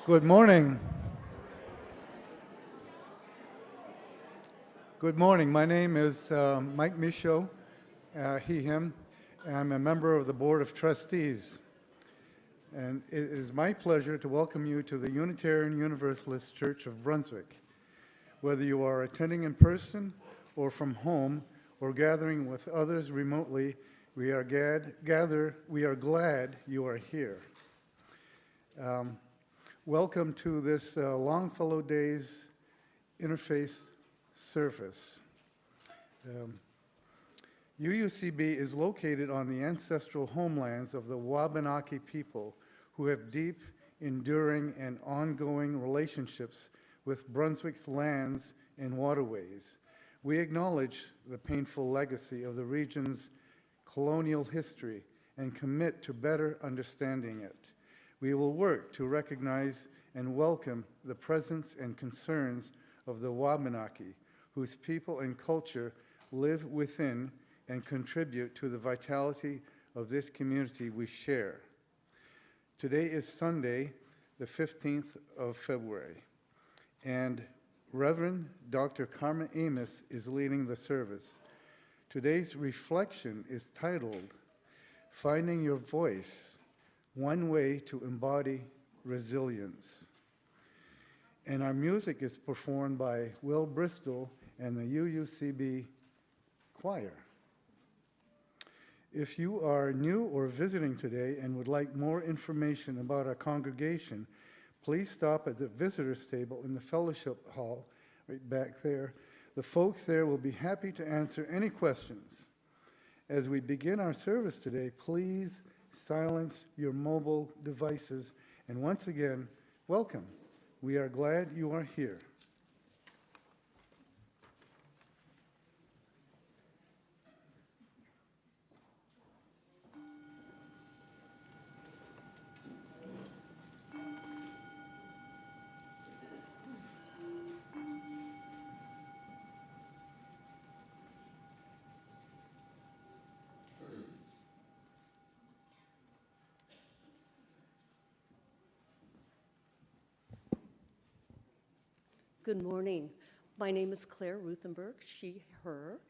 Good morning. Good morning. My name is Mike Michaud, he, him. I'm a member of the Board of Trustees. And it is my pleasure to welcome you to the Unitarian Universalist Church of Brunswick. Whether you are attending in person or from home or gathering with others remotely, we are glad you are here. Welcome to this Longfellow Days interfaith service. UUCB is located on the ancestral homelands of the Wabanaki people who have deep, enduring, and ongoing relationships with Brunswick's lands and waterways. We acknowledge the painful legacy of the region's colonial history and commit to better understanding it. We will work to recognize and welcome the presence and concerns of the Wabanaki, whose people and culture live within and contribute to the vitality of this community we share. Today is Sunday, the 15th of February, and Reverend Dr. Carmen Amos is leading the service. Today's reflection is titled, Finding Your Voice, One Way to Embody Resilience. And our music is performed by Will Bristol and the UUCB Choir. If you are new or visiting today and would like more information about our congregation, please stop at the visitors table in the fellowship hall right back there. The folks there will be happy to answer any questions. As we begin our service today, please silence your mobile devices. And once again, welcome. We are glad you are here. Good morning. My name is Claire Ruthenberg, she, her,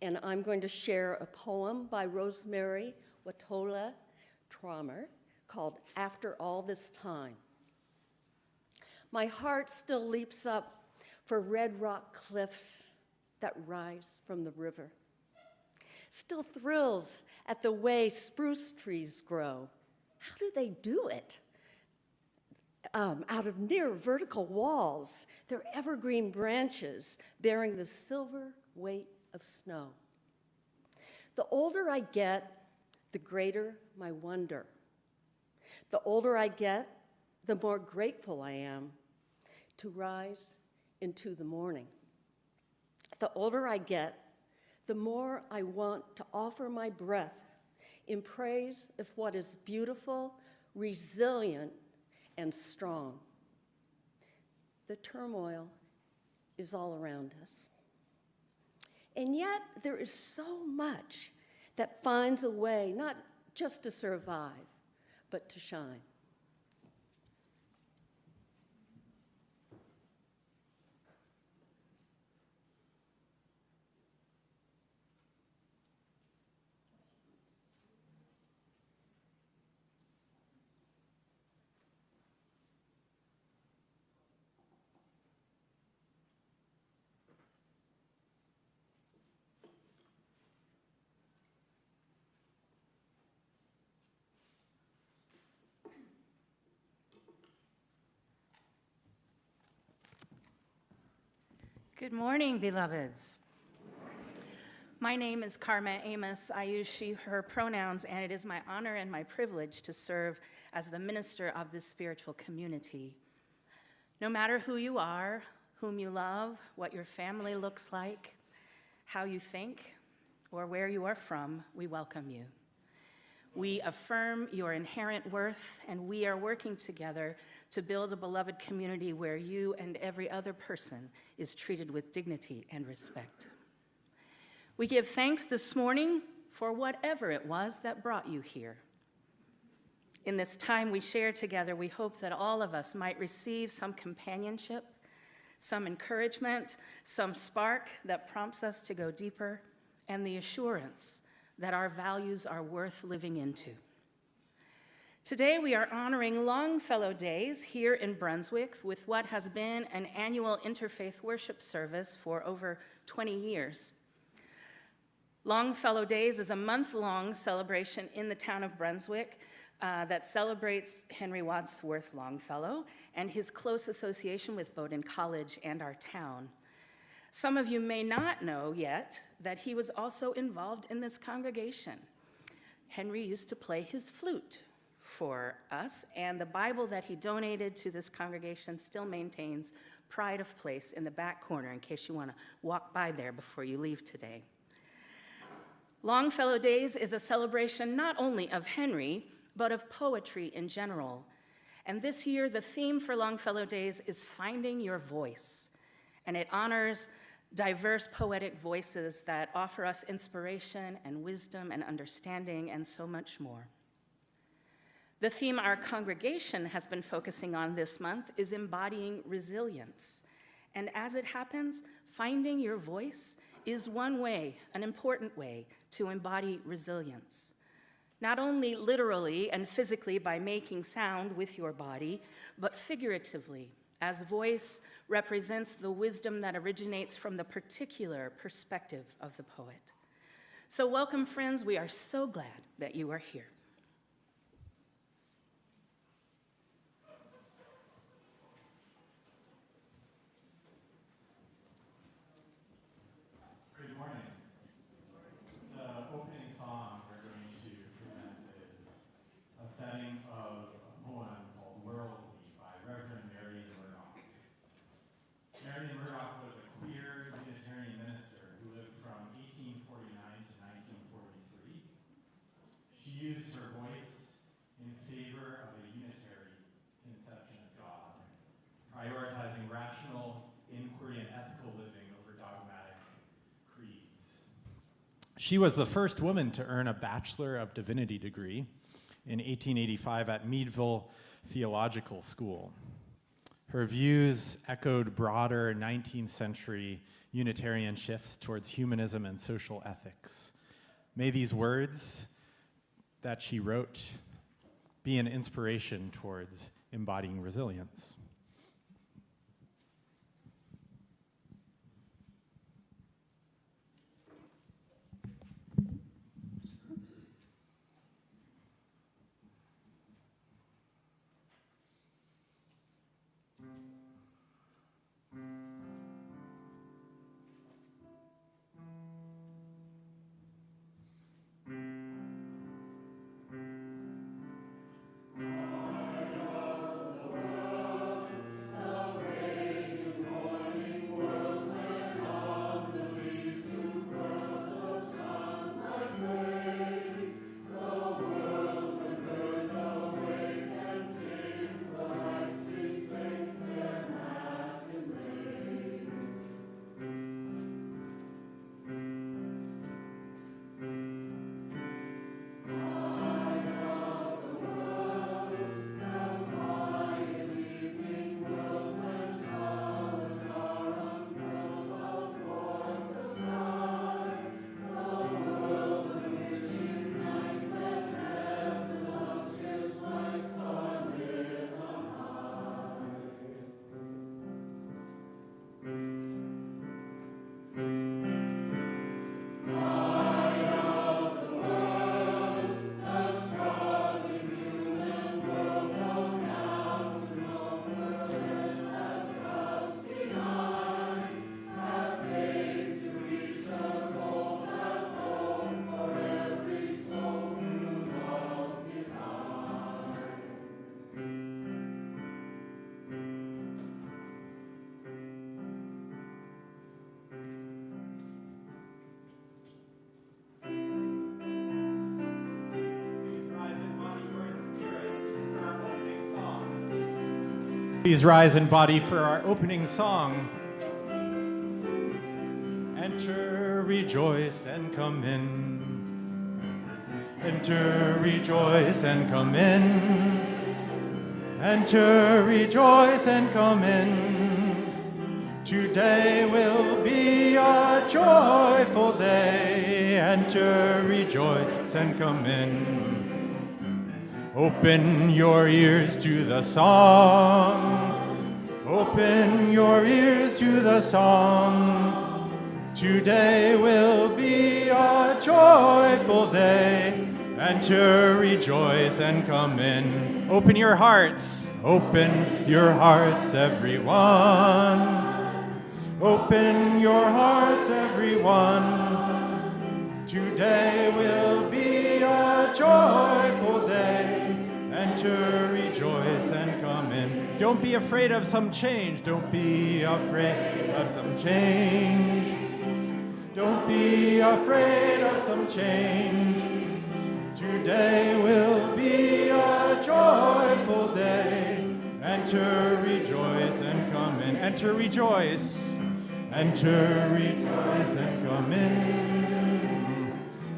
and I'm going to share a poem by Rosemary Watola Traumer called After All This Time. My heart still leaps up for red rock cliffs that rise from the river. Still thrills at the way spruce trees grow. How do they do it? Out of near vertical walls, their evergreen branches bearing the silver weight of snow. The older I get, the greater my wonder. The older I get, the more grateful I am to rise into the morning. The older I get, the more I want to offer my breath in praise of what is beautiful, resilient, and strong. The turmoil is all around us. And yet there is so much that finds a way not just to survive, but to shine. Good morning, beloveds. My name is Carmen Amos. I use she, her pronouns, and it is my honor and my privilege to serve as the minister of this spiritual community. No matter who you are, whom you love, what your family looks like, how you think, or where you are from, we welcome you. We affirm your inherent worth, and we are working together to build a beloved community where you and every other person is treated with dignity and respect. We give thanks this morning for whatever it was that brought you here. In this time we share together, we hope that all of us might receive some companionship, some encouragement, some spark that prompts us to go deeper, and the assurance that our values are worth living into. Today we are honoring Longfellow Days here in Brunswick with what has been an annual interfaith worship service for over 20 years. Longfellow Days is a month-long celebration in the town of Brunswick that celebrates Henry Wadsworth Longfellow and his close association with Bowdoin College and our town. Some of you may not know yet that he was also involved in this congregation. Henry used to play his flute for us, and the Bible that he donated to this congregation still maintains pride of place in the back corner in case you want to walk by there before you leave today. Longfellow Days is a celebration not only of Henry, but of poetry in general. And this year, the theme for Longfellow Days is Finding Your Voice. And it honors diverse poetic voices that offer us inspiration and wisdom and understanding and so much more. The theme our congregation has been focusing on this month is embodying resilience. And as it happens, finding your voice is one way, an important way, to embody resilience. Not only literally and physically by making sound with your body, but figuratively, as voice represents the wisdom that originates from the particular perspective of the poet. So welcome, friends. We are so glad that you are here. Good morning. The opening song we're going to present is a setting of a poem called Worldly by Reverend Marion Murdoch. Marion Murdoch was a queer Unitarian minister who lived from 1849 to 1943. She used her voice in favor of a unitary conception of God, prioritizing rational inquiry and ethical living over dogmatic creeds. She was the first woman to earn a Bachelor of Divinity degree in 1885 at Meadville Theological School. Her views echoed broader 19th century Unitarian shifts towards humanism and social ethics. May these words that she wrote be an inspiration towards embodying resilience. Please rise in body for our opening song. Enter, rejoice, and come in. Enter, rejoice, and come in. Enter, rejoice, and come in. Today will be a joyful day. Enter, rejoice, and come in. Open your ears to the song. Open your ears to the song. Today will be a joyful day. Enter, rejoice, and come in. Open your hearts. Open your hearts, everyone. Open your hearts, everyone. Today will be a joyful day. Enter, rejoice, and come in. Don't be afraid of some change. Don't be afraid of some change. Don't be afraid of some change. Today will be a joyful day. Enter, rejoice, and come in. Enter, rejoice. Enter, rejoice, and come in.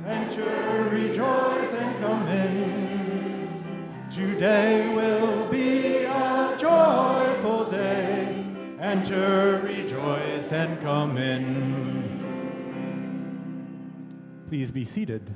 Enter, rejoice, and come in. Today will be a joyful day. Enter, rejoice, and come in. Please be seated.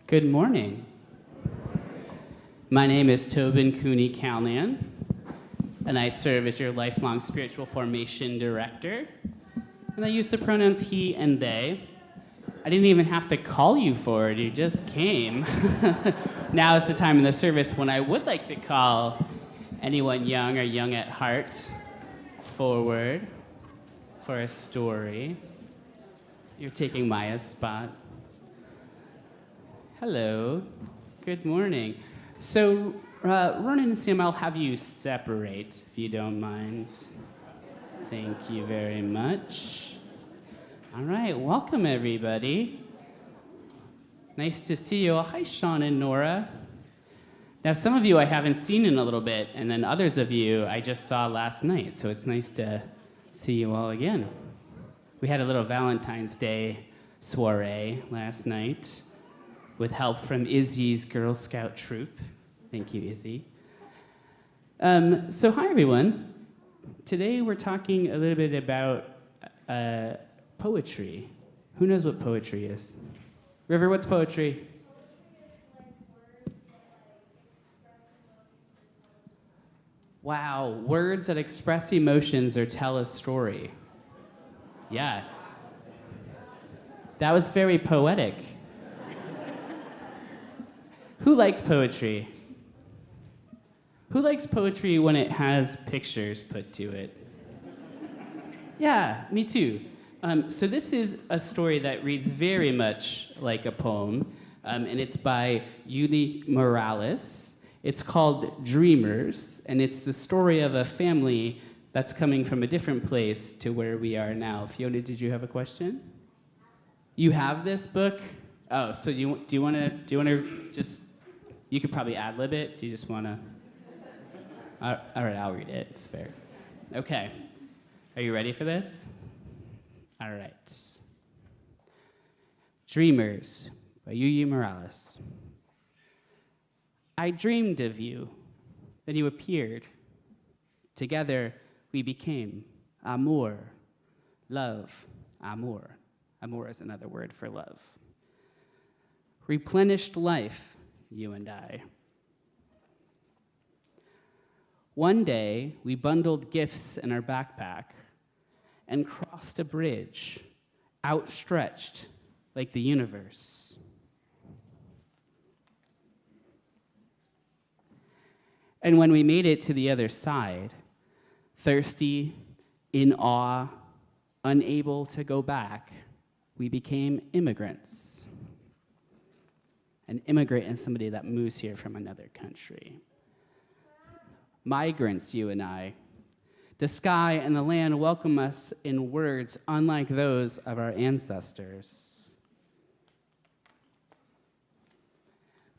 Good morning. My name is Tobin Cooney Calnan, and I serve as your lifelong spiritual formation director. And I use the pronouns he and they. I didn't even have to call you for it, you just came. Now is the time in the service when I would like to call anyone young or young at heart forward for a story. You're taking Maya's spot. Hello, good morning. So, Ronan and Sam, I'll have you separate, if you don't mind. Thank you very much. All right, welcome everybody. Nice to see you. Hi, Sean and Nora. Now, some of you I haven't seen in a little bit, and then others of you I just saw last night, so it's nice to see you all again. We had a little Valentine's Day soiree last night, with help from Izzy's Girl Scout troop. Thank you, Izzy. So hi, everyone. Today we're talking a little bit about poetry. Who knows what poetry is? River, what's poetry? Wow, words that express emotions or tell a story. Yeah. That was very poetic. Who likes poetry? Who likes poetry when it has pictures put to it? Yeah, me too. So this is a story that reads very much like a poem, and it's by Yuli Morales. It's called Dreamers, and it's the story of a family that's coming from a different place to where we are now. Fiona, did you have a question? You have this book? Oh, so do you want to just, you could probably ad-lib it. Do you just want to? All right, I'll read it. It's fair. Okay. Are you ready for this? All right. Dreamers by Yuli Morales. I dreamed of you, then you appeared. Together we became amour, love, amour. Amour is another word for love. Replenished life, you and I. One day, we bundled gifts in our backpack and crossed a bridge, outstretched like the universe. And when we made it to the other side, thirsty, in awe, unable to go back, we became immigrants. An immigrant is somebody that moves here from another country. Migrants, you and I. The sky and the land welcome us in words unlike those of our ancestors.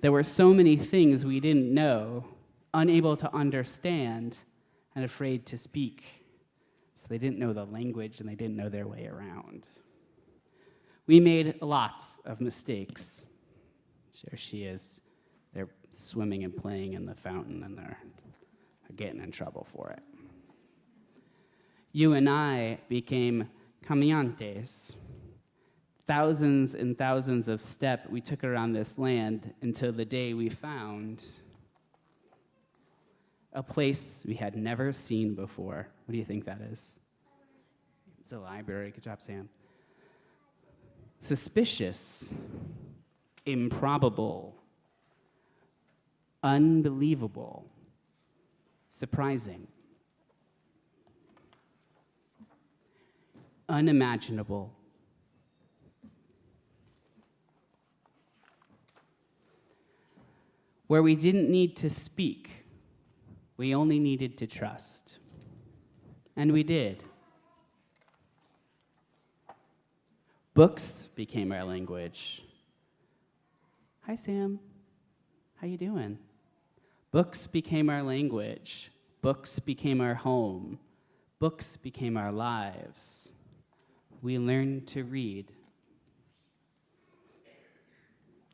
There were so many things we didn't know, unable to understand, and afraid to speak. So they didn't know the language and they didn't know their way around. We made lots of mistakes. There she is. They're swimming and playing in the fountain and they're getting in trouble for it. You and I became caminantes. Thousands and thousands of steps we took around this land until the day we found a place we had never seen before. What do you think that is? It's a library. Good job, Sam. Suspicious, improbable, unbelievable, surprising, unimaginable, where we didn't need to speak, we only needed to trust. And we did. Books became our language. Hi, Sam. How you doing? Books became our language. Books became our home. Books became our lives. We learned to read.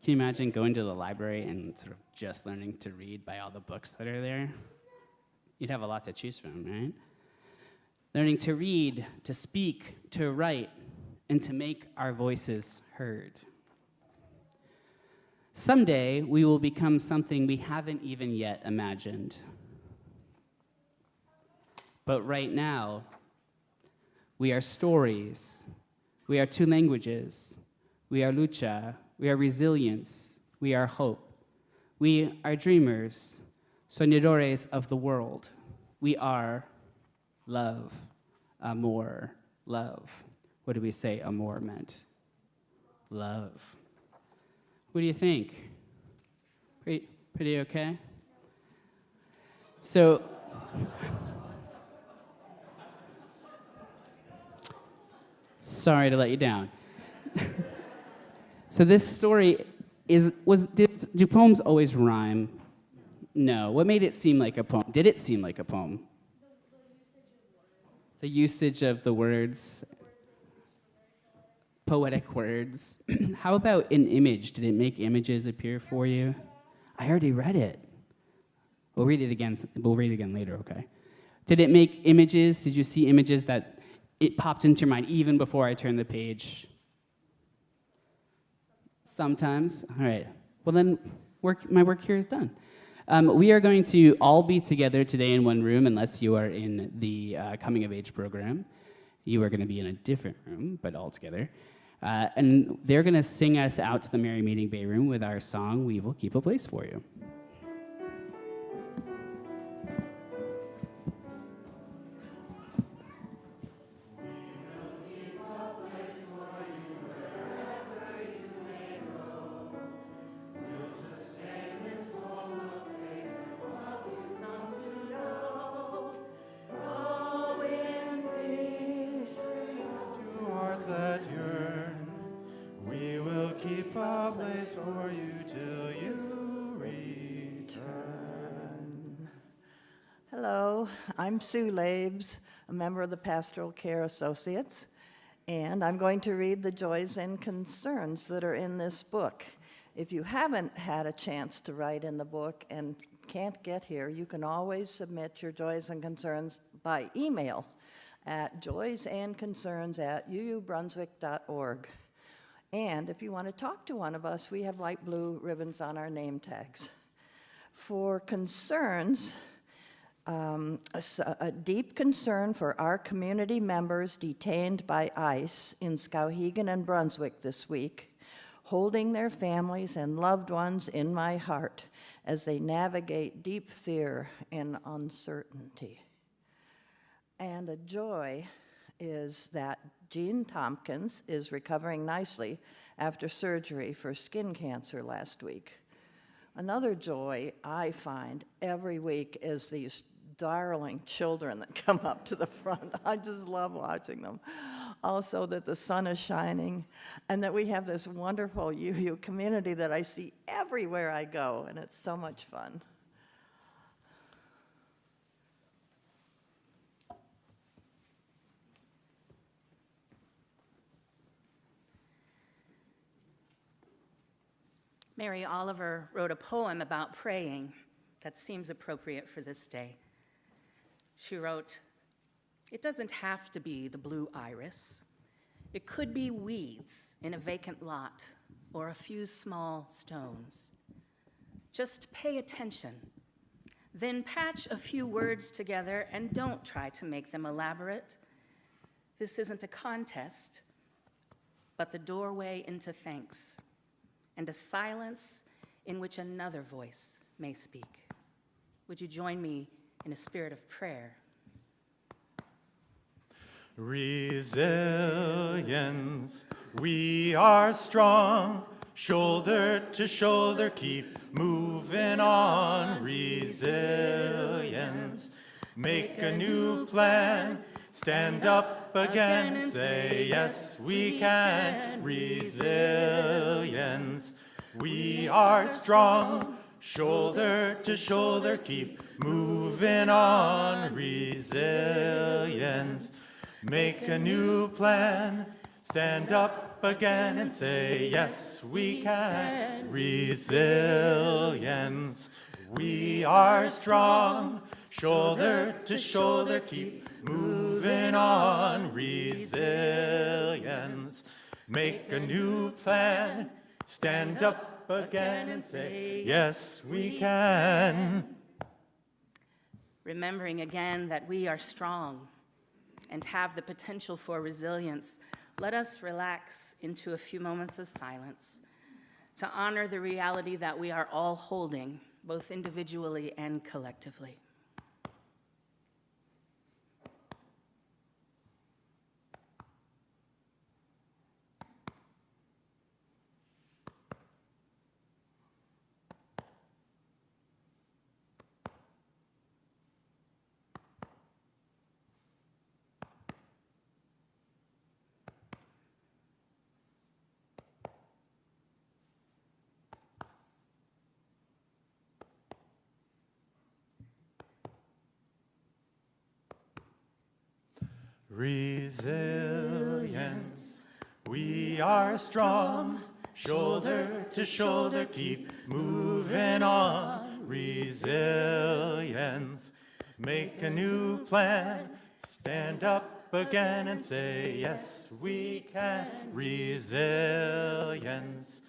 Can you imagine going to the library and sort of just learning to read by all the books that are there? You'd have a lot to choose from, right? Learning to read, to speak, to write, and to make our voices heard. Someday, we will become something we haven't even yet imagined. But right now, we are stories. We are two languages. We are lucha. We are resilience. We are hope. We are dreamers, soñadores of the world. We are love, amor, love. What do we say amor meant? Love. What do you think? Pretty okay? So, sorry to let you down. So this story do poems always rhyme? No. What made it seem like a poem? Did it seem like a poem? The usage of the words. Poetic words. How about an image? Did it make images appear for you? I already read it. We'll read it again. We'll read it again later, okay? Did it make images? Did you see images that it popped into your mind even before I turned the page? Sometimes. All right. Well, then my work here is done. We are going to all be together today in one room, unless you are in the coming of age program. You are going to be in a different room, but all together. And they're going to sing us out to the Merry Meeting Bay Room with our song, We Will Keep a Place for You. That yearn, we will keep a place for you till you return. Hello, I'm Sue Labes, a member of the Pastoral Care Associates, and I'm going to read the joys and concerns that are in this book. If you haven't had a chance to write in the book and can't get here, you can always submit your joys and concerns by email at joysandconcerns@uubrunswick.org. And if you want to talk to one of us, we have light blue ribbons on our name tags. For concerns, a deep concern for our community members detained by ICE in Skowhegan and Brunswick this week, holding their families and loved ones in my heart as they navigate deep fear and uncertainty. And a joy is that Jean Tompkins is recovering nicely after surgery for skin cancer last week. Another joy I find every week is these darling children that come up to the front. I just love watching them. Also, that the sun is shining and that we have this wonderful UU community that I see everywhere I go, and it's so much fun. Mary Oliver wrote a poem about praying that seems appropriate for this day. She wrote, "It doesn't have to be the blue iris. It could be weeds in a vacant lot or a few small stones. Just pay attention, then patch a few words together and don't try to make them elaborate. This isn't a contest, but the doorway into thanks and a silence in which another voice may speak." Would you join me in a spirit of prayer? Resilience, we are strong, shoulder to shoulder, keep moving on. Resilience, make a new plan, stand up again and say, yes, we can. Resilience, we are strong, shoulder to shoulder, keep moving on. Resilience, make a new plan, stand up again and say, yes, we can. Resilience, we are strong, shoulder to shoulder, keep moving on. Resilience, make a new plan, stand up again and say, yes, we can. Remembering again that we are strong and have the potential for resilience, let us relax into a few moments of silence to honor the reality that we are all holding, both individually and collectively. Resilience, we are strong, shoulder to shoulder, keep moving on. Resilience, make a new plan, stand up again and say, yes, we can. Resilience,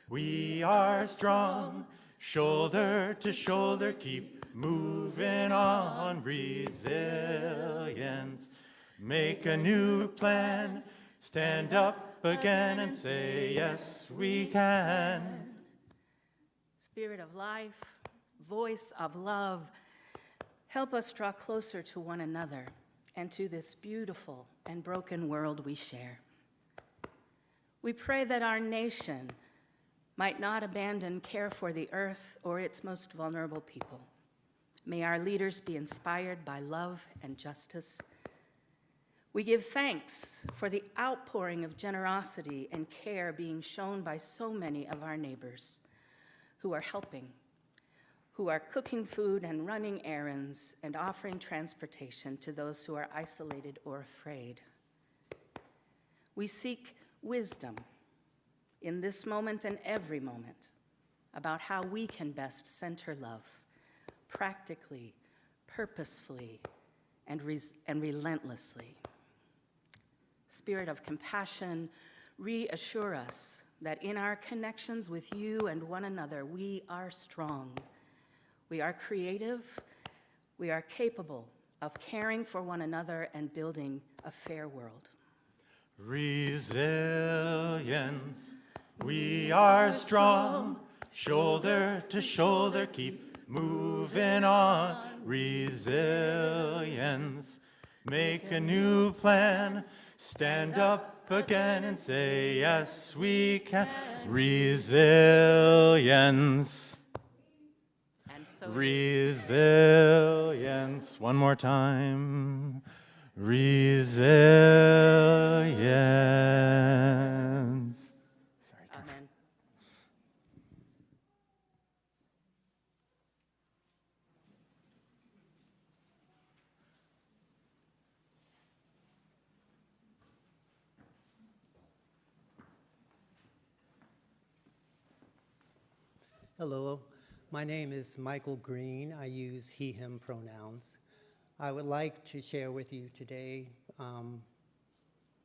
we are strong, shoulder to shoulder, keep moving on. Resilience, make a new plan, stand up again and say, yes, we can. Spirit of life, voice of love, help us draw closer to one another and to this beautiful and broken world we share. We pray that our nation might not abandon care for the earth or its most vulnerable people. May our leaders be inspired by love and justice. We give thanks for the outpouring of generosity and care being shown by so many of our neighbors who are helping, who are cooking food and running errands and offering transportation to those who are isolated or afraid. We seek wisdom in this moment and every moment about how we can best center love practically, purposefully, and relentlessly. Spirit of compassion, reassure us that in our connections with you and one another, we are strong, we are creative, we are capable of caring for one another and building a fair world. Resilience, we are strong, shoulder to shoulder, keep moving on. Resilience, make a new plan, stand up again and say, yes, we can. Resilience. And so Resilience. One more time. Resilience. amen. Hello, my name is Michael Green. I use he, him pronouns. I would like to share with you today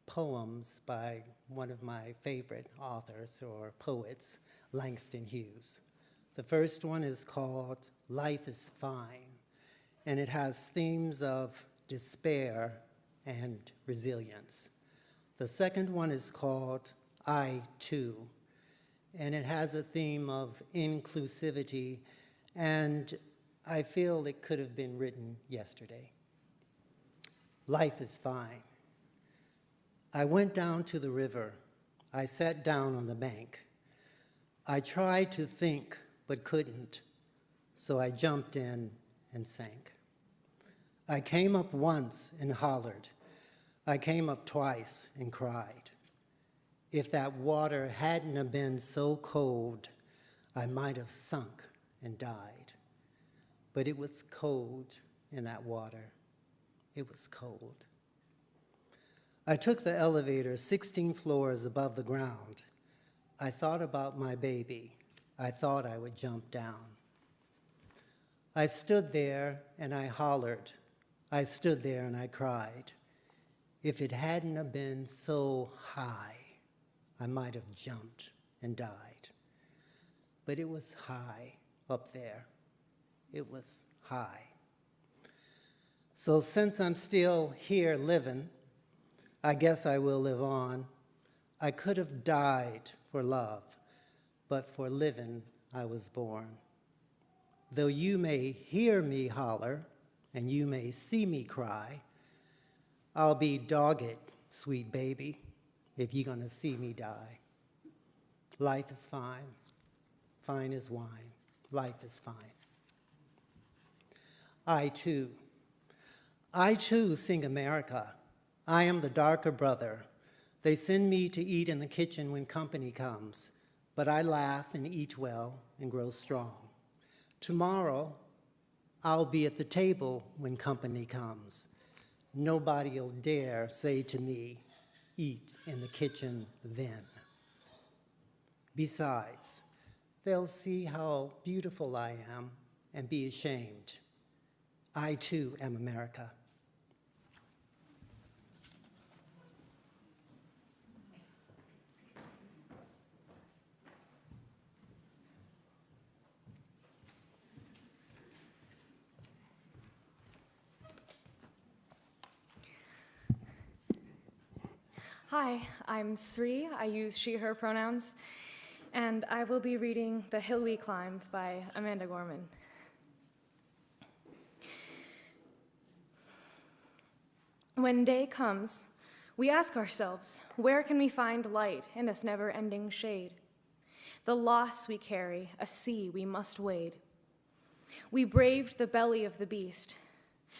poems by one of my favorite authors or poets, Langston Hughes. The first one is called Life is Fine, and it has themes of despair and resilience. The second one is called I Too, and it has a theme of inclusivity, and I feel it could have been written yesterday. Life is fine. I went down to the river. I sat down on the bank. I tried to think, but couldn't, so I jumped in and sank. I came up once and hollered. I came up twice and cried. If that water hadn't have been so cold, I might have sunk and died. But it was cold in that water. It was cold. I took the elevator 16 floors above the ground. I thought about my baby. I thought I would jump down. I stood there and I hollered. I stood there and I cried. If it hadn't have been so high, I might have jumped and died. But it was high up there. It was high. So since I'm still here living, I guess I will live on. I could have died for love, but for living I was born. Though you may hear me holler and you may see me cry, I'll be dogged, sweet baby, if you're gonna see me die. Life is fine. Fine as wine. Life is fine. I too sing America. I am the darker brother. They send me to eat in the kitchen when company comes, but I laugh and eat well and grow strong. Tomorrow, I'll be at the table when company comes. Nobody'll dare say to me, eat in the kitchen then. Besides, they'll see how beautiful I am and be ashamed. I too am America. Hi, I'm Sri. I use she, her pronouns, and I will be reading The Hill We Climbed by Amanda Gorman. When day comes, we ask ourselves, where can we find light in this never-ending shade? The loss we carry, a sea we must wade. We braved the belly of the beast.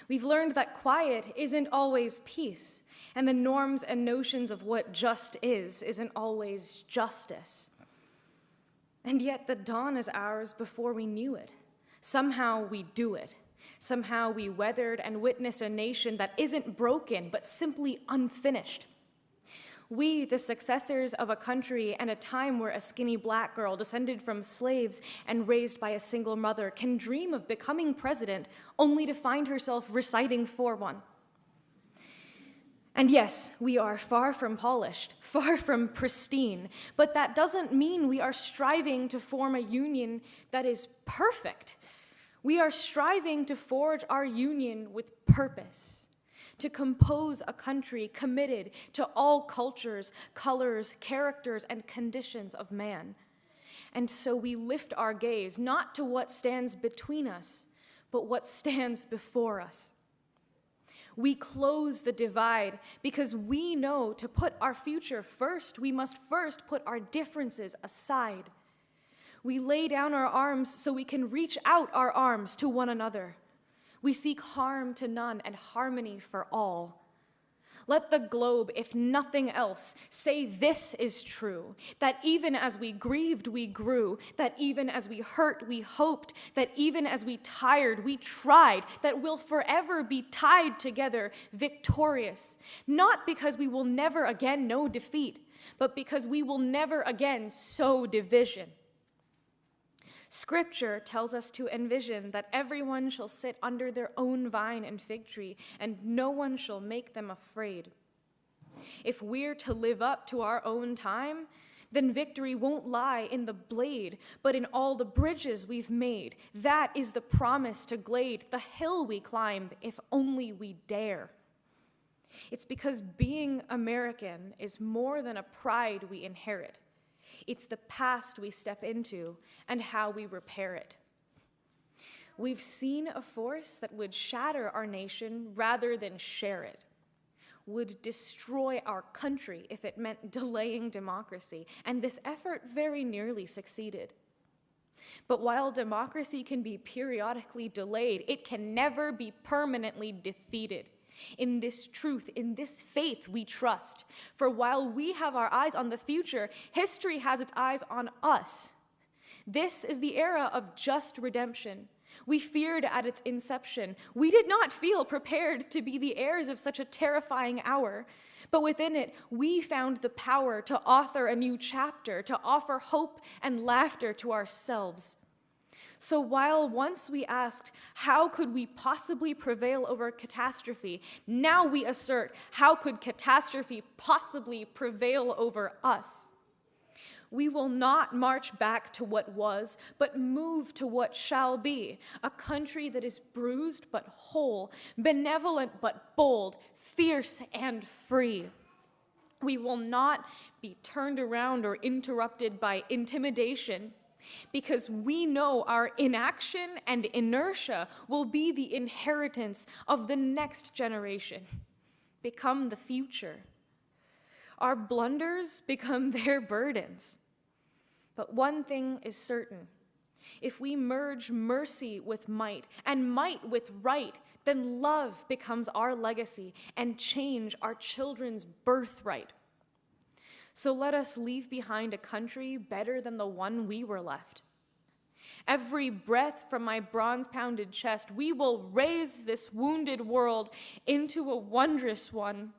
We've learned that quiet isn't always peace, and the norms and notions of what just isn't always justice. And yet the dawn is ours before we knew it. Somehow we do it. Somehow we weathered and witnessed a nation that isn't broken, but simply unfinished. We, the successors of a country and a time where a skinny black girl descended from slaves and raised by a single mother can dream of becoming president only to find herself reciting for one. And yes, we are far from polished, far from pristine, but that doesn't mean we are striving to form a union that is perfect. We are striving to forge our union with purpose, to compose a country committed to all cultures, colors, characters, and conditions of man. And so we lift our gaze not to what stands between us, but what stands before us. We close the divide because we know to put our future first, we must first put our differences aside. We lay down our arms so we can reach out our arms to one another. We seek harm to none and harmony for all. Let the globe, if nothing else, say this is true, that even as we grieved, we grew, that even as we hurt, we hoped, that even as we tired, we tried, that we'll forever be tied together, victorious, not because we will never again know defeat, but because we will never again sow division. Scripture tells us to envision that everyone shall sit under their own vine and fig tree, and no one shall make them afraid. If we're to live up to our own time, then victory won't lie in the blade, but in all the bridges we've made. That is the promise to glade the hill we climb, if only we dare. It's because being American is more than a pride we inherit. It's the past we step into and how we repair it. We've seen a force that would shatter our nation rather than share it, would destroy our country if it meant delaying democracy, and this effort very nearly succeeded. But while democracy can be periodically delayed, it can never be permanently defeated. In this truth, in this faith we trust. For while we have our eyes on the future, history has its eyes on us. This is the era of just redemption. We feared at its inception. We did not feel prepared to be the heirs of such a terrifying hour. But within it, we found the power to author a new chapter, to offer hope and laughter to ourselves. So while once we asked, how could we possibly prevail over catastrophe? Now we assert, how could catastrophe possibly prevail over us? We will not march back to what was, but move to what shall be, a country that is bruised but whole, benevolent but bold, fierce and free. We will not be turned around or interrupted by intimidation, because we know our inaction and inertia will be the inheritance of the next generation, become the future. Our blunders become their burdens. But one thing is certain. If we merge mercy with might and might with right, then love becomes our legacy and change our children's birthright. So let us leave behind a country better than the one we were left. Every breath from my bronze-pounded chest, we will raise this wounded world into a wondrous one.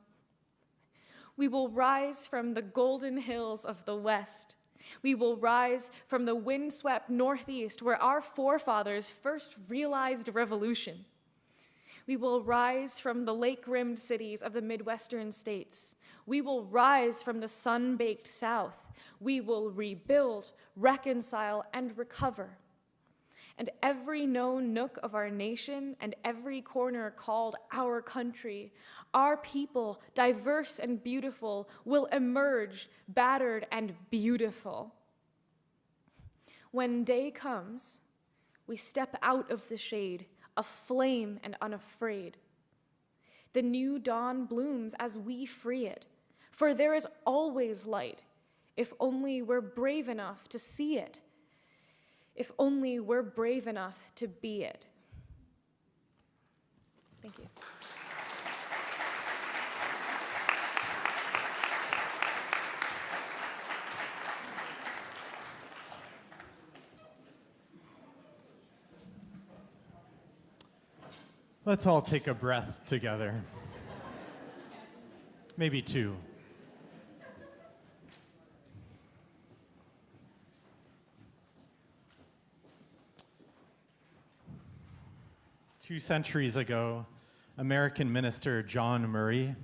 We will rise from the golden hills of the West. We will rise from the windswept Northeast, where our forefathers first realized revolution. We will rise from the lake-rimmed cities of the Midwestern states. We will rise from the sun-baked South. We will rebuild, reconcile, and recover. And every known nook of our nation and every corner called our country, our people, diverse and beautiful, will emerge battered and beautiful. When day comes, we step out of the shade, aflame and unafraid. The new dawn blooms as we free it, for there is always light, if only we're brave enough to see it, if only we're brave enough to be it. Thank you. Let's all take a breath together. Maybe two. Two centuries ago, American minister John Murray,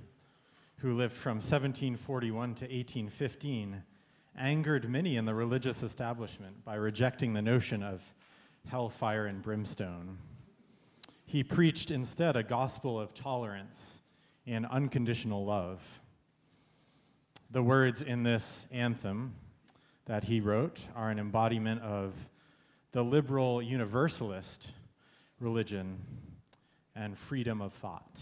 who lived from 1741 to 1815, angered many in the religious establishment by rejecting the notion of hellfire and brimstone. He preached instead a gospel of tolerance and unconditional love. The words in this anthem that he wrote are an embodiment of the liberal universalist religion and freedom of thought.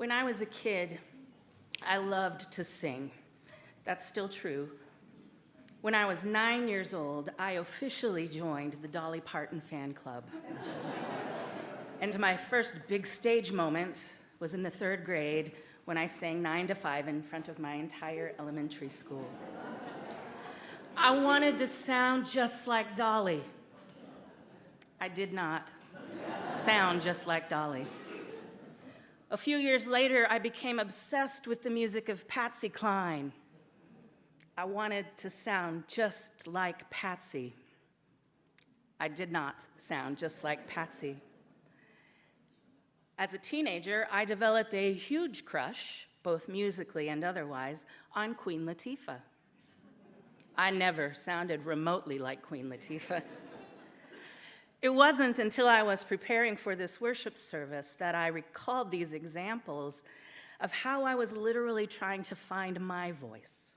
When I was a kid, I loved to sing. That's still true. When I was 9 years old, I officially joined the Dolly Parton fan club. And my first big stage moment was in the 3rd grade when I sang 9 to 5 in front of my entire elementary school. I wanted to sound just like Dolly. I did not sound just like Dolly. A few years later, I became obsessed with the music of Patsy Cline. I wanted to sound just like Patsy. I did not sound just like Patsy. As a teenager, I developed a huge crush, both musically and otherwise, on Queen Latifah. I never sounded remotely like Queen Latifah. It wasn't until I was preparing for this worship service that I recalled these examples of how I was literally trying to find my voice.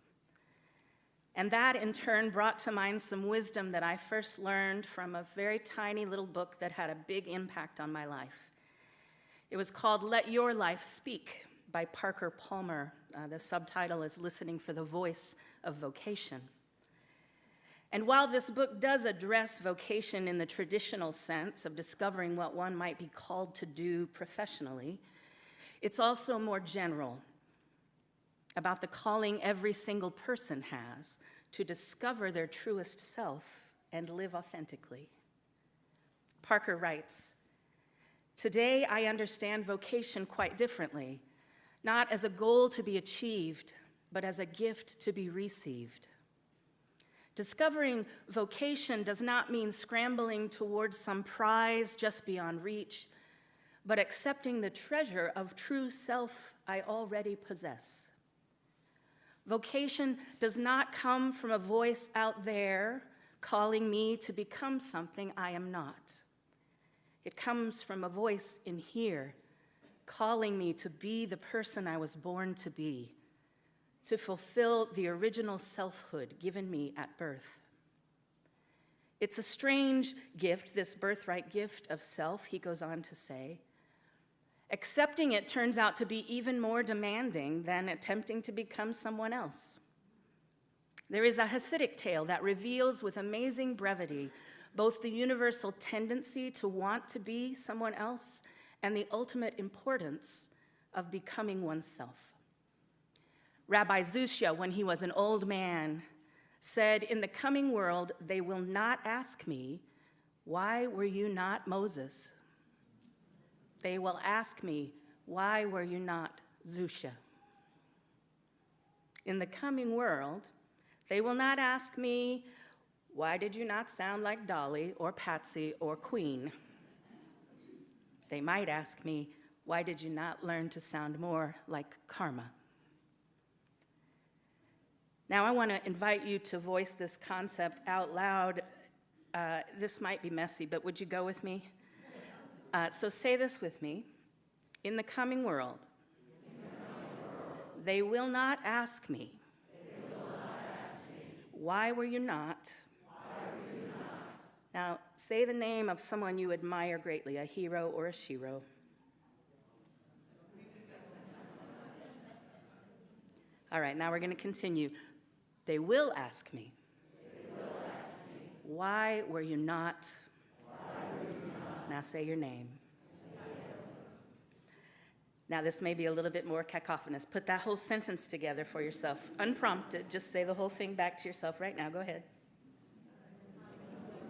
And that, in turn, brought to mind some wisdom that I first learned from a very tiny little book that had a big impact on my life. It was called Let Your Life Speak by Parker Palmer. The subtitle is Listening for the Voice of Vocation. And while this book does address vocation in the traditional sense of discovering what one might be called to do professionally, it's also more general about the calling every single person has to discover their truest self and live authentically. Parker writes, "Today I understand vocation quite differently, not as a goal to be achieved, but as a gift to be received. Discovering vocation does not mean scrambling towards some prize just beyond reach, but accepting the treasure of true self I already possess. Vocation does not come from a voice out there calling me to become something I am not. It comes from a voice in here calling me to be the person I was born to be, to fulfill the original selfhood given me at birth. It's a strange gift, this birthright gift of self," he goes on to say. "Accepting it turns out to be even more demanding than attempting to become someone else. There is a Hasidic tale that reveals with amazing brevity both the universal tendency to want to be someone else and the ultimate importance of becoming oneself. Rabbi Zusha, when he was an old man, said, 'In the coming world, they will not ask me, why were you not Moses? They will ask me, why were you not Zusha? In the coming world, they will not ask me, why did you not sound like Dolly or Patsy or Queen? They might ask me, why did you not learn to sound more like Karma?' Now, I want to invite you to voice this concept out loud. This might be messy, but would you go with me? So say this with me. In the coming world, they will not ask me, why were you not? Now, say the name of someone you admire greatly, a hero or a shero. All right, now we're going to continue. They will ask me, why were you not? Now say your name. Now this may be a little bit more cacophonous. Put that whole sentence together for yourself, unprompted. Just say the whole thing back to yourself right now. Go ahead.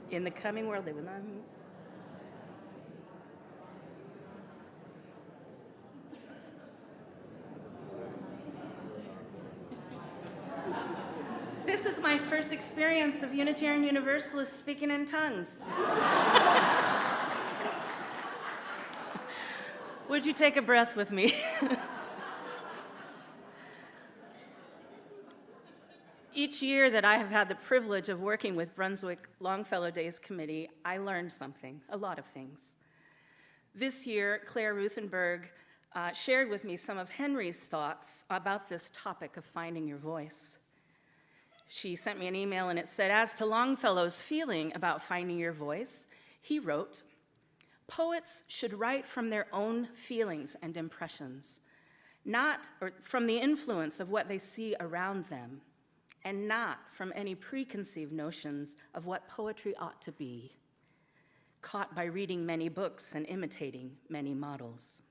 In the coming world, they will not. This is my first experience of Unitarian Universalists speaking in tongues. Would you take a breath with me? Each year that I have had the privilege of working with Brunswick Longfellow Days Committee, I learned something, a lot of things. This year, Claire Ruthenberg shared with me some of Henry's thoughts about this topic of finding your voice. She sent me an email and it said, as to Longfellow's feeling about finding your voice, he wrote, "Poets should write from their own feelings and impressions, or from the influence of what they see around them, and not from any preconceived notions of what poetry ought to be, caught by reading many books and imitating many models.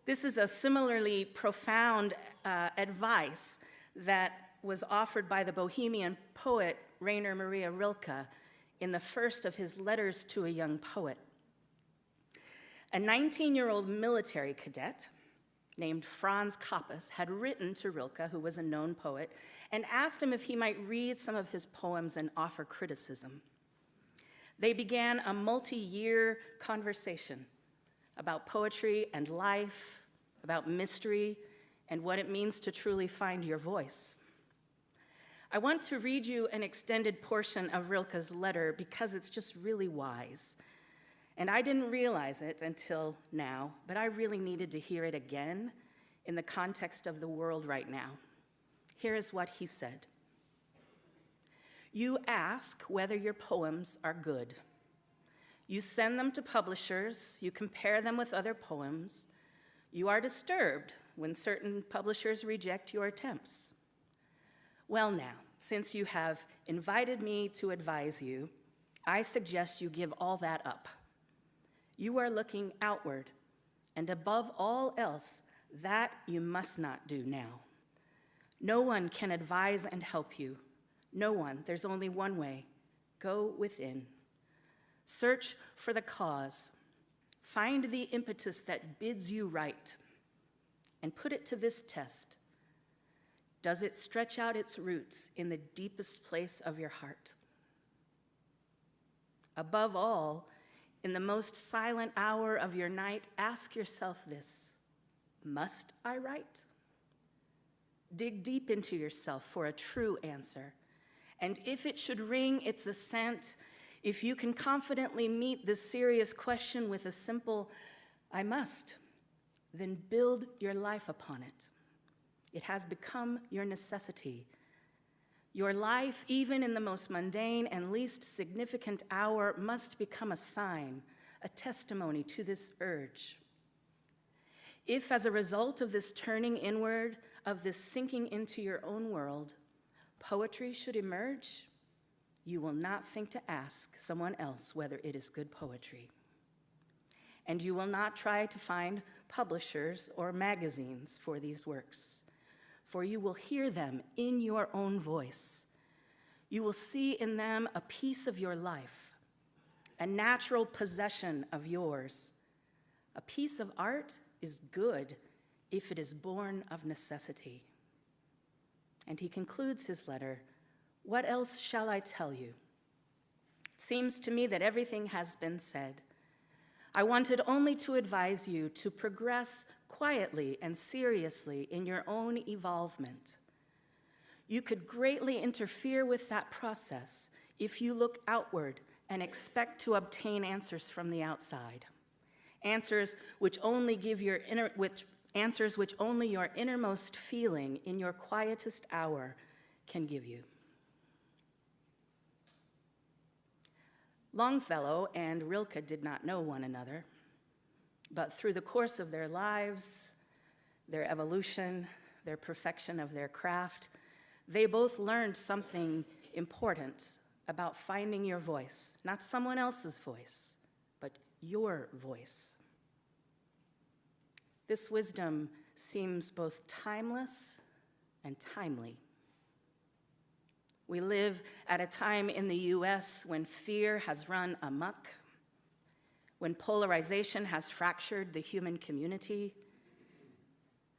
This is a similarly profound advice that was offered by the Bohemian poet Rainer Maria Rilke in the first of his letters to a young poet. A 19-year-old military cadet named Franz Kappes had written to Rilke, who was a known poet, and asked him if he might read some of his poems and offer criticism. They began a multi-year conversation about poetry and life, about mystery, and what it means to truly find your voice. I want to read you an extended portion of Rilke's letter because it's just really wise. And I didn't realize it until now, but I really needed to hear it again in the context of the world right now. Here is what he said. You ask whether your poems are good. You send them to publishers, you compare them with other poems. You are disturbed when certain publishers reject your attempts. Well now, since you have invited me to advise you, I suggest you give all that up. You are looking outward, and above all else, that you must not do now. No one can advise and help you. No one, there's only one way. Go within. Search for the cause. Find the impetus that bids you write, and put it to this test. Does it stretch out its roots in the deepest place of your heart? Above all, in the most silent hour of your night, ask yourself this: must I write? Dig deep into yourself for a true answer. And if it should ring its assent, if you can confidently meet this serious question with a simple, I must, then build your life upon it. It has become your necessity. Your life, even in the most mundane and least significant hour, must become a sign, a testimony to this urge. If, as a result of this turning inward, of this sinking into your own world, poetry should emerge, you will not think to ask someone else whether it is good poetry. And you will not try to find publishers or magazines for these works, for you will hear them in your own voice. You will see in them a piece of your life, a natural possession of yours. A piece of art is good if it is born of necessity. And he concludes his letter, what else shall I tell you? It seems to me that everything has been said. I wanted only to advise you to progress quietly and seriously in your own evolvement. You could greatly interfere with that process if you look outward and expect to obtain answers from the outside, answers which only your innermost feeling in your quietest hour can give you. Longfellow and Rilke did not know one another, but through the course of their lives, their evolution, their perfection of their craft, they both learned something important about finding your voice, not someone else's voice, but your voice. This wisdom seems both timeless and timely. We live at a time in the US when fear has run amok, when polarization has fractured the human community,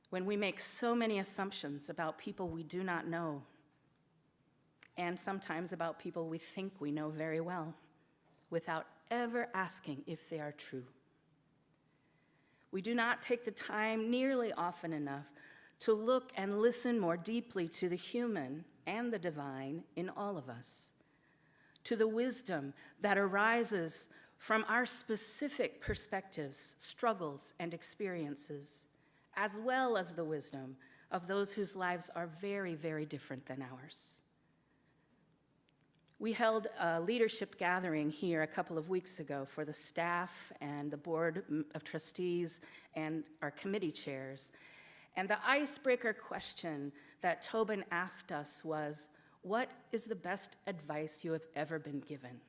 when we make so many assumptions about people we do not know, and sometimes about people we think we know very well, without ever asking if they are true. We do not take the time nearly often enough to look and listen more deeply to the human and the divine in all of us, to the wisdom that arises from our specific perspectives, struggles, and experiences, as well as the wisdom of those whose lives are very, very different than ours. We held a leadership gathering here a couple of weeks ago for the staff and the board of trustees and our committee chairs. And the icebreaker question that Tobin asked us was, what is the best advice you have ever been given?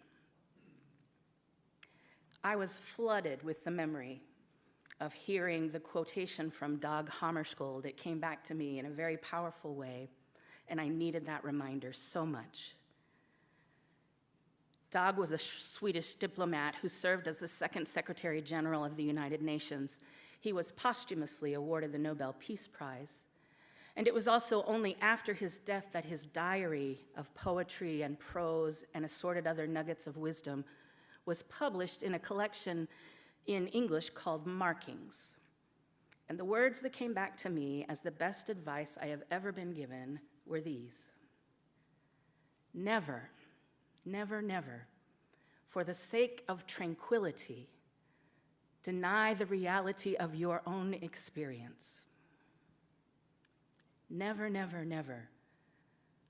I was flooded with the memory of hearing the quotation from Dag Hammarskjöld. It came back to me in a very powerful way, and I needed that reminder so much. Dag was a Swedish diplomat who served as the second Secretary General of the United Nations. He was posthumously awarded the Nobel Peace Prize. And it was also only after his death that his diary of poetry and prose and assorted other nuggets of wisdom was published in a collection in English called Markings. And the words that came back to me as the best advice I have ever been given were these: never, never, never, for the sake of tranquility, deny the reality of your own experience. Never, never, never,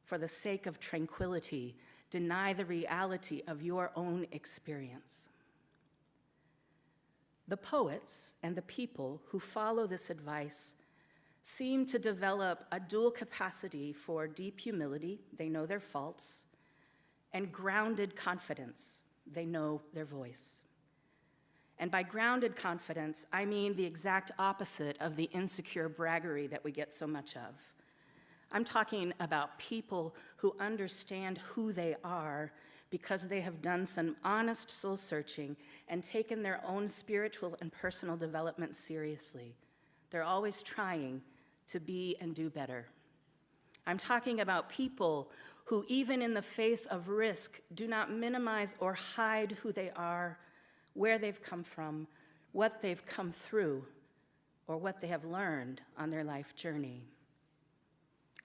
for the sake of tranquility, deny the reality of your own experience. The poets and the people who follow this advice seem to develop a dual capacity for deep humility, they know their faults, and grounded confidence, they know their voice. And by grounded confidence, I mean the exact opposite of the insecure braggery that we get so much of. I'm talking about people who understand who they are because they have done some honest soul searching and taken their own spiritual and personal development seriously. They're always trying to be and do better. I'm talking about people who, even in the face of risk, do not minimize or hide who they are, where they've come from, what they've come through, or what they have learned on their life journey.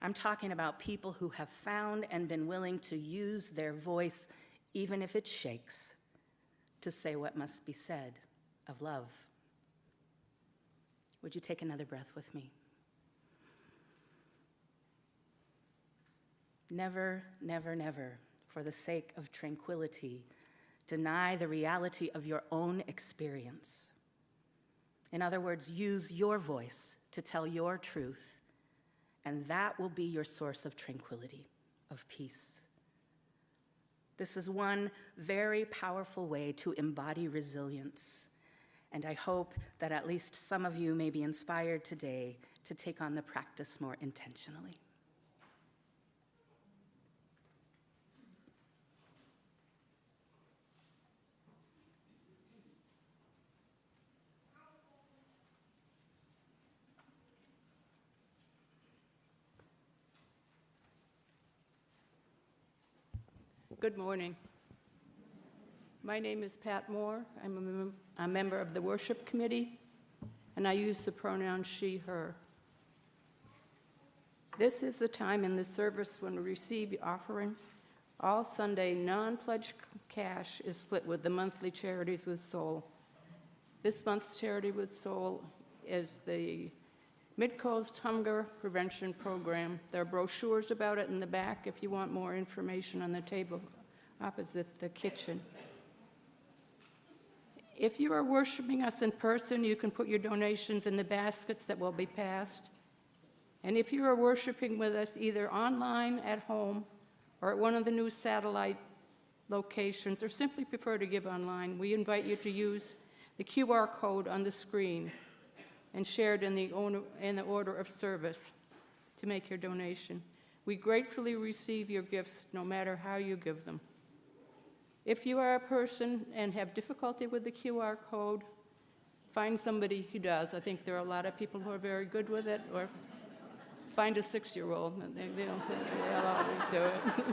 I'm talking about people who have found and been willing to use their voice, even if it shakes, to say what must be said of love. Would you take another breath with me? Never, never, never, for the sake of tranquility, deny the reality of your own experience. In other words, use your voice to tell your truth, and that will be your source of tranquility, of peace. This is one very powerful way to embody resilience, and I hope that at least some of you may be inspired today to take on the practice more intentionally. Good morning. My name is Pat Moore. I'm a member of the worship committee, and I use the pronoun she, her. This is the time in the service when we receive the offering. All Sunday non-pledged cash is split with the monthly Charities with Soul. This month's Charity with Soul is the Mid-Coast Hunger Prevention Program. There are brochures about it in the back if you want more information on the table opposite the kitchen. If you are worshiping us in person, you can put your donations in the baskets that will be passed. And if you are worshiping with us either online, at home, or at one of the new satellite locations, or simply prefer to give online, we invite you to use the QR code on the screen and share it in the order of service to make your donation. We gratefully receive your gifts no matter how you give them. If you are a person and have difficulty with the QR code, find somebody who does. I think there are a lot of people who are very good with it, or find a 6-year-old. They'll always do it.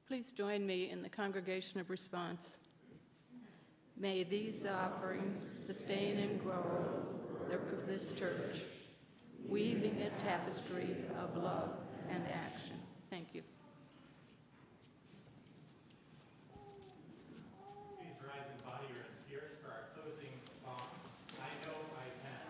Please join me in the congregation of response. May these offerings sustain and grow the work of this church, weaving a tapestry of love and action. Thank you. Please rise in body or in spirit for our closing song, I Know I Can.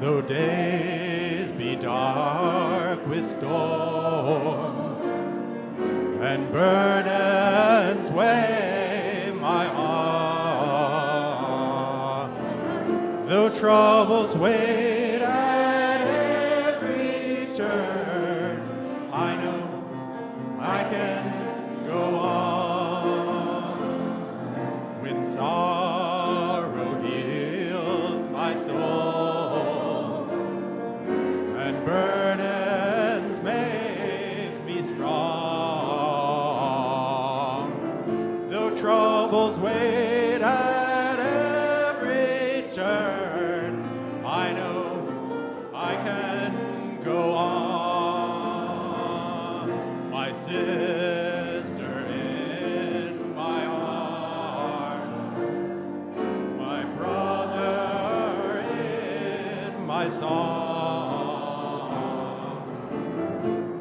Though days be dark with storms and burdens weigh my heart, though troubles wait at every turn, I know I can go on. When sorrow heals my soul and burdens make me strong, though troubles wait at every turn, I know I can go on. My sister in my heart, my brother in my song,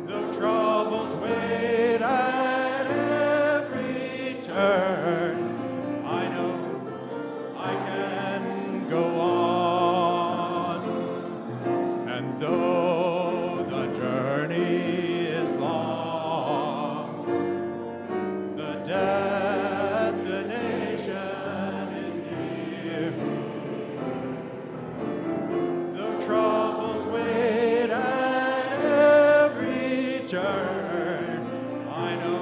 though troubles wait at every turn, I know I can go on. And though the journey is long, the destination is near. Though troubles wait at every turn, I know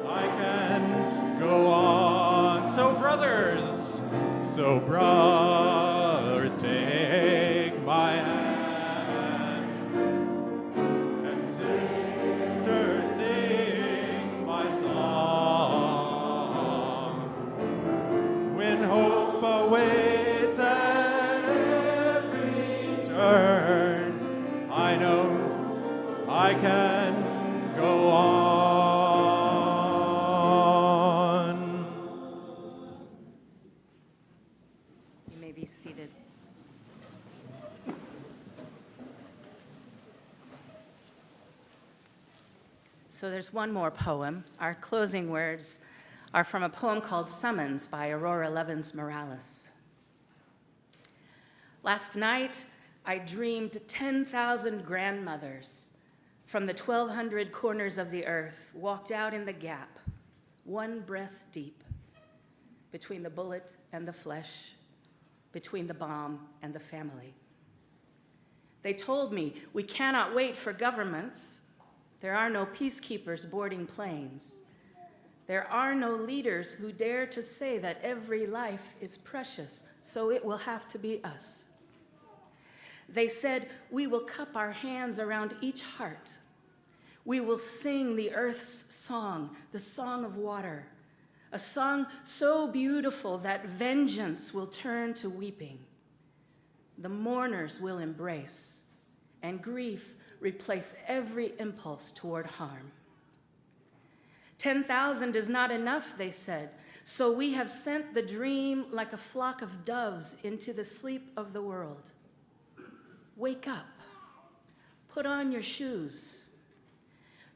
I can go on. So brothers, take my hand, and sisters, sing my song. When hope awaits at every turn, I know I can go on. You may be seated. So there's one more poem. Our closing words are from a poem called Summons by Aurora Levins Morales. Last night, I dreamed 10,000 grandmothers from the 1,200 corners of the earth walked out in the gap, one breath deep, between the bullet and the flesh, between the bomb and the family. They told me we cannot wait for governments. There are no peacekeepers boarding planes. There are no leaders who dare to say that every life is precious, so it will have to be us. They said, we will cup our hands around each heart. We will sing the earth's song, the song of water, a song so beautiful that vengeance will turn to weeping. The mourners will embrace, and grief replace every impulse toward harm. 10,000 is not enough, they said, so we have sent the dream like a flock of doves into the sleep of the world. Wake up, put on your shoes.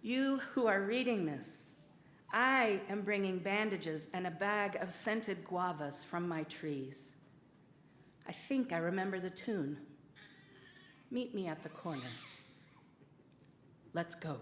You who are reading this, I am bringing bandages and a bag of scented guavas from my trees. I think I remember the tune. Meet me at the corner. Let's go.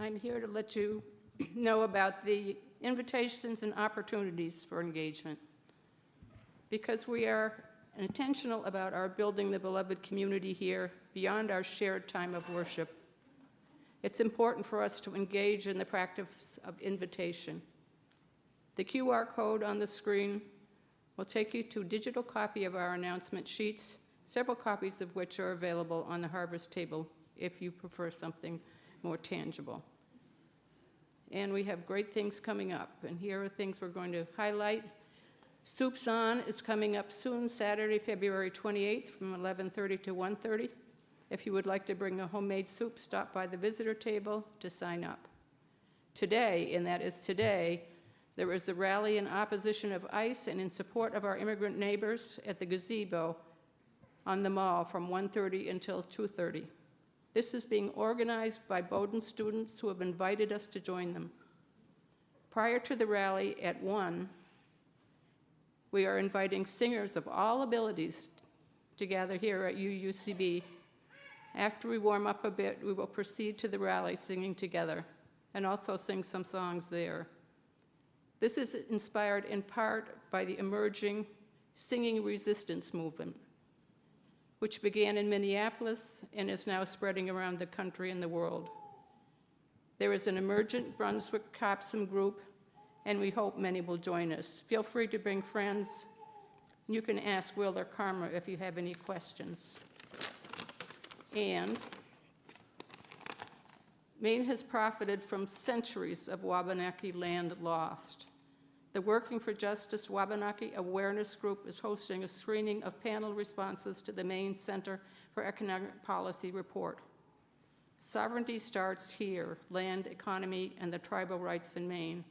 I'm here to let you know about the invitations and opportunities for engagement. Because we are intentional about our building the beloved community here beyond our shared time of worship, it's important for us to engage in the practice of invitation. The QR code on the screen will take you to a digital copy of our announcement sheets, several copies of which are available on the harvest table if you prefer something more tangible. And we have great things coming up, and here are things we're going to highlight. Soups On is coming up soon, Saturday, February 28th from 11:30 to 1:30. If you would like to bring a homemade soup, stop by the visitor table to sign up. Today, and that is today, there is a rally in opposition of ICE and in support of our immigrant neighbors at the gazebo on the mall from 1:30 until 2:30. This is being organized by Bowdoin students who have invited us to join them. Prior to the rally at 1, we are inviting singers of all abilities to gather here at UUCB. After we warm up a bit, we will proceed to the rally singing together and also sing some songs there. This is inspired in part by the emerging singing resistance movement, which began in Minneapolis and is now spreading around the country and the world. There is an emergent Brunswick Copsum group, and we hope many will join us. Feel free to bring friends. You can ask Will or Karma if you have any questions. And Maine has profited from centuries of Wabanaki land lost. The Working for Justice Wabanaki Awareness Group is hosting a screening of panel responses to the Maine Center for Economic Policy report. Sovereignty starts here, land, economy, and the tribal rights in Maine.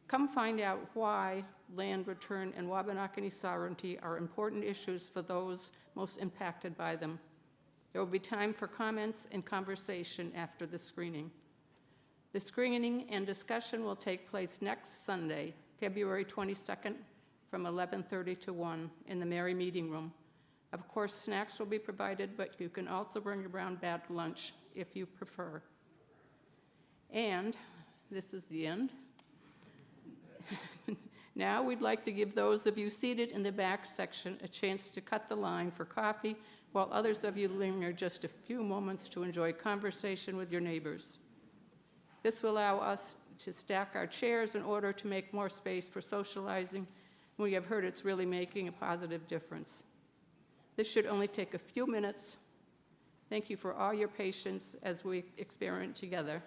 Come find out why land return and Wabanaki sovereignty are important issues for those most impacted by them. There will be time for comments and conversation after the screening. The screening and discussion will take place next Sunday, February 22nd, from 11:30 to 1 in the Mary Meeting Room. Of course, snacks will be provided, but you can also bring your brown bag lunch if you prefer. And this is the end. Now we'd like to give those of you seated in the back section a chance to cut the line for coffee, while others of you linger just a few moments to enjoy conversation with your neighbors. This will allow us to stack our chairs in order to make more space for socializing. We have heard it's really making a positive difference. This should only take a few minutes. Thank you for all your patience as we experiment together.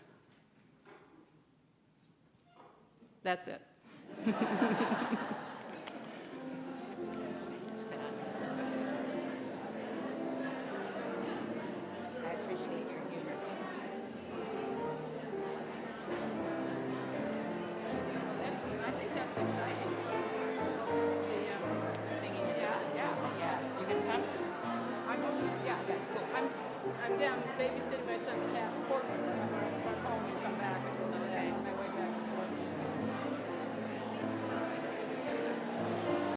That's it. I appreciate your humor. I think that's exciting.